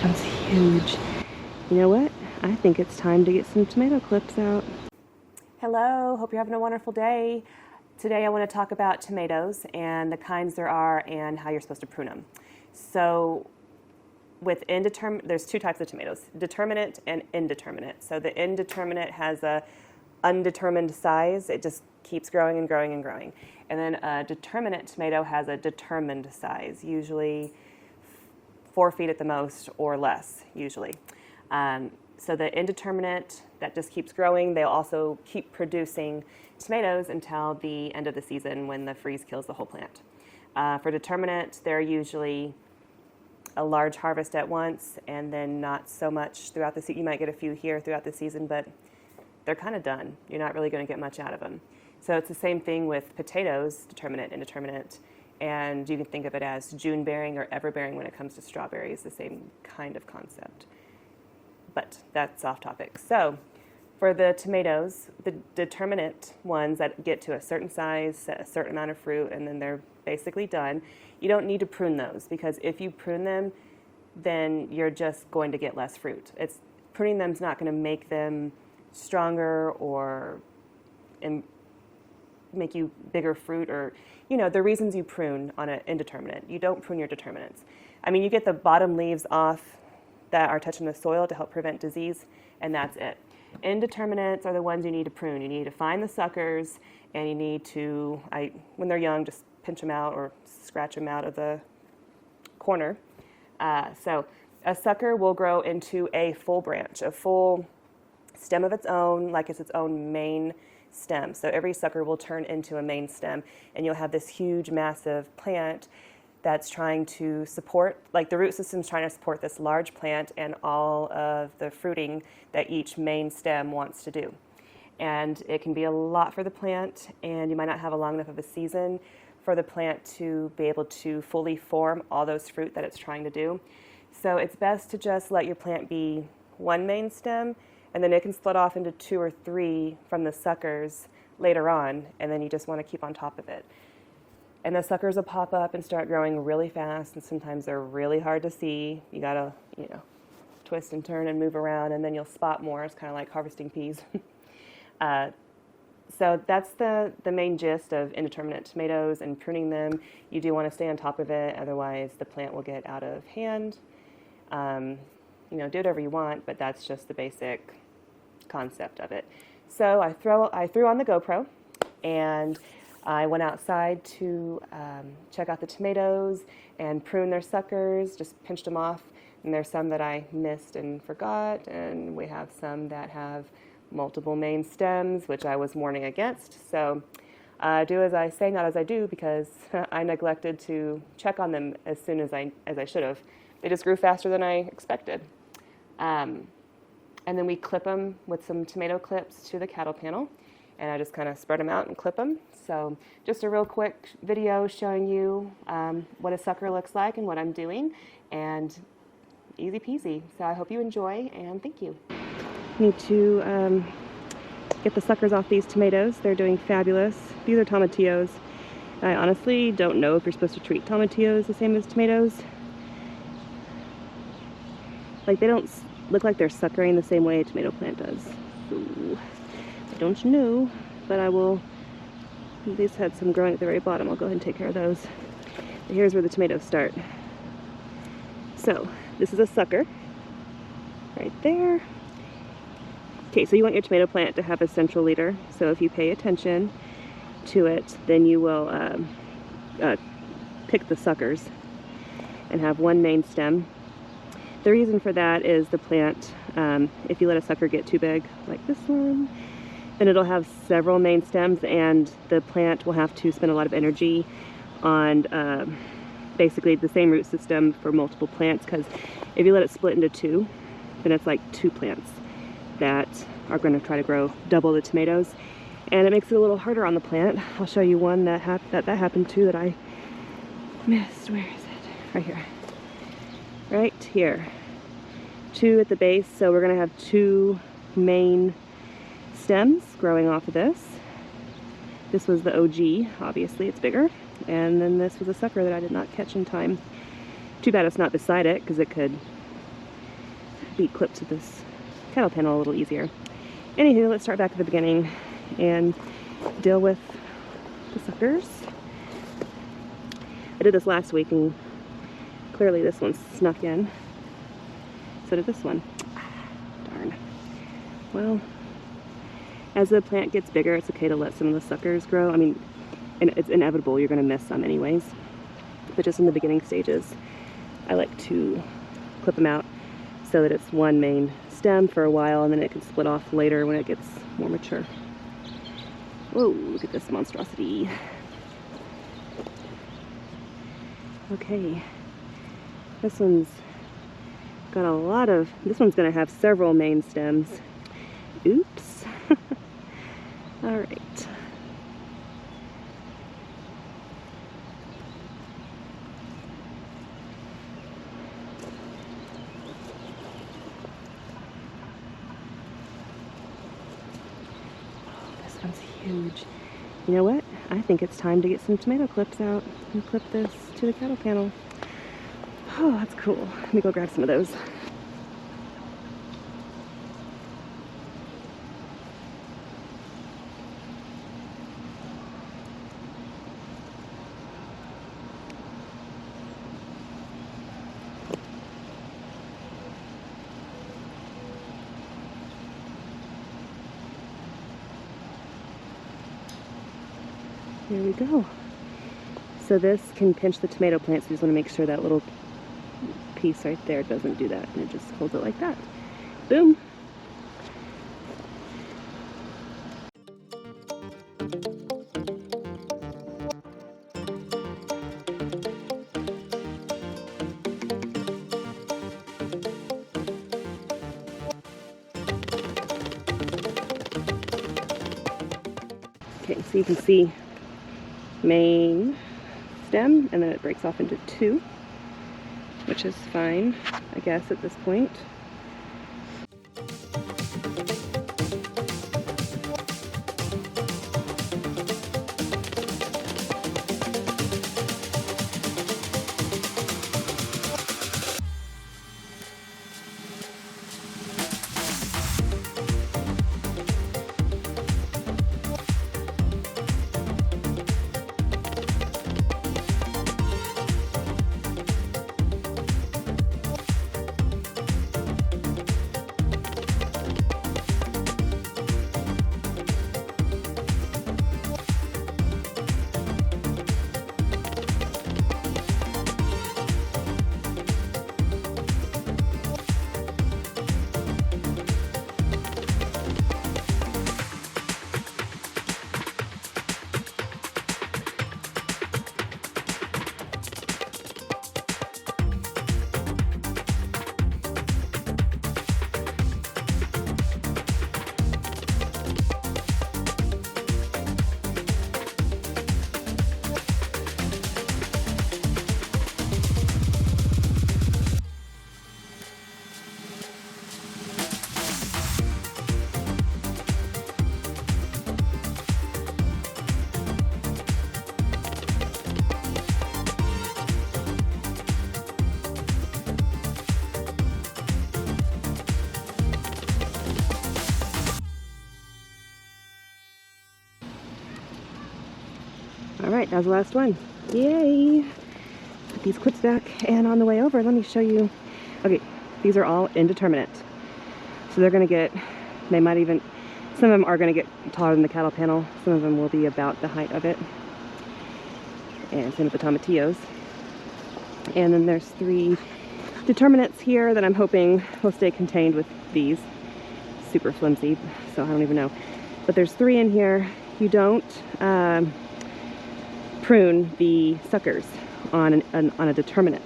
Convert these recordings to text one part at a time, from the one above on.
That's huge. You know what? I think it's time to get some tomato clips out. Hello, hope you're having a wonderful day. Today I want to talk about tomatoes and the kinds there are and how you're supposed to prune them. So with indeterminate, there's two types of tomatoes, determinate and indeterminate. So the indeterminate has a undetermined size. It just keeps growing and growing and growing. And then a determinate tomato has a determined size, usually 4 feet at the most or less, usually. So the indeterminate, that just keeps growing. They'll also keep producing tomatoes until the end of the season when the freeze kills the whole plant. For determinate, they're usually a large harvest at once and then not so much throughout the season. You might get a few here throughout the season, but they're kind of done. You're not really going to get much out of them. So it's the same thing with potatoes, determinate, indeterminate, and you can think of it as June bearing or ever bearing when it comes to strawberries, the same kind of concept. But that's off topic. So for the tomatoes, the determinate ones that get to a certain size, a certain amount of fruit, and then they're basically done, you don't need to prune those, because if you prune them, then you're just going to get less fruit. Pruning them is not going to make them stronger or make you bigger fruit, or the reasons you prune on an indeterminate. You don't prune your determinants. I mean, you get the bottom leaves off that are touching the soil to help prevent disease, and that's it. Indeterminates are the ones you need to prune. You need to find the suckers, and you need to, when they're young, just pinch them out or scratch them out of the corner. So a sucker will grow into a full branch, a full stem of its own, like it's its own main stem. So every sucker will turn into a main stem, and you'll have this huge, massive plant that's trying to support, like the root system's trying to support this large plant and all of the fruiting that each main stem wants to do. And it can be a lot for the plant, and you might not have a long enough of a season for the plant to be able to fully form all those fruit that it's trying to do. So it's best to just let your plant be one main stem, and then it can split off into 2 or 3 from the suckers later on, and then you just want to keep on top of it. And the suckers will pop up and start growing really fast, and sometimes they're really hard to see. You gotta, twist and turn and move around, and then you'll spot more. It's kind of like harvesting peas. So that's the main gist of indeterminate tomatoes and pruning them. You do want to stay on top of it, otherwise the plant will get out of hand. Do whatever you want, but that's just the basic concept of it. So I threw on the GoPro, and I went outside to check out the tomatoes and prune their suckers, just pinched them off. And there's some that I missed and forgot, and we have some that have multiple main stems, which I was warning against. So do as I say, not as I do, because I neglected to check on them as soon as I should have. They just grew faster than I expected. And then we clip them with some tomato clips to the cattle panel, and I just kind of spread them out and clip them. So just a real quick video showing you what a sucker looks like and what I'm doing, and easy peasy. So I hope you enjoy, and thank you. Need to get the suckers off these tomatoes. They're doing fabulous. These are tomatillos. I honestly don't know if you're supposed to treat tomatillos the same as tomatoes. Like, they don't look like they're suckering the same way a tomato plant does. So, I don't know, but I will. These had some growing at the very bottom. I'll go ahead and take care of those. But here's where the tomatoes start. So this is a sucker right there. Okay, so you want your tomato plant to have a central leader. So if you pay attention to it, then you will pick the suckers and have one main stem. The reason for that is the plant, if you let a sucker get too big, like this one, then it'll have several main stems, and the plant will have to spend a lot of energy on basically the same root system for multiple plants, because if you let it split into 2, then it's like 2 plants that are going to try to grow double the tomatoes, and it makes it a little harder on the plant. I'll show you one that happened to that I missed. Where is it? Right here. Right here. 2 at the base, so we're going to have 2 main stems growing off of this. This was the OG, obviously it's bigger, and then this was a sucker that I did not catch in time. Too bad it's not beside it, because it could be clipped to this cattle panel a little easier. Anywho, let's start back at the beginning and deal with the suckers. I did this last week and clearly this one snuck in. So did this one. Darn. Well, as the plant gets bigger, it's okay to let some of the suckers grow. I mean, and it's inevitable, you're going to miss some anyways. But just in the beginning stages, I like to clip them out so that it's one main stem for a while and then it can split off later when it gets more mature. Whoa, look at this monstrosity. Okay, this one's got a lot of, this one's going to have several main stems. Oops. All right. This one's huge. You know what? I think it's time to get some tomato clips out and clip this to the cattle panel. Oh, that's cool. Let me go grab some of those. There we go. So this can pinch the tomato plant, so you just want to make sure that little piece right there doesn't do that, and it just holds it like that. Boom! Okay, so you can see main stem, and then it breaks off into two, which is fine, I guess, at this point. Alright, that was the last one. Yay! Put these clips back, and on the way over, let me show you. Okay, these are all indeterminate. So they're going to get, they might even, some of them are going to get taller than the cattle panel. Some of them will be about the height of it. And same with the tomatillos. And then there's 3 determinates here that I'm hoping will stay contained with these. Super flimsy, so I don't even know. But there's 3 in here. You don't prune the suckers on a determinate.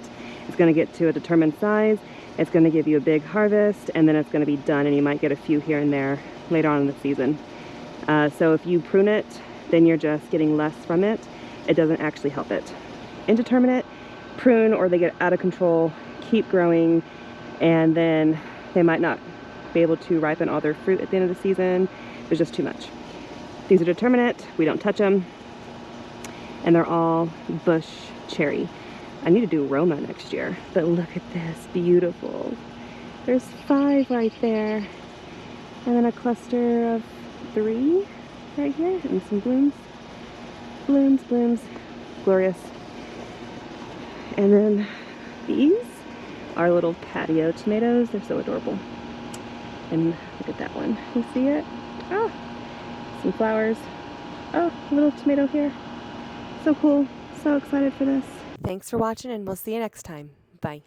It's going to get to a determined size, it's going to give you a big harvest, and then it's going to be done, and you might get a few here and there later on in the season. So if you prune it, then you're just getting less from it. It doesn't actually help it. Indeterminate, prune, or they get out of control, keep growing, and then they might not be able to ripen all their fruit at the end of the season. There's just too much. These are determinate, we don't touch them, and they're all bush cherry. I need to do Roma next year, but look at this, beautiful. There's 5 right there. And then a cluster of 3 right here, and some blooms. Blooms, blooms. Glorious. And then these are little patio tomatoes. They're so adorable. And look at that one. You see it? Oh, some flowers. Oh, a little tomato here. So cool. So excited for this. Thanks for watching, and we'll see you next time. Bye.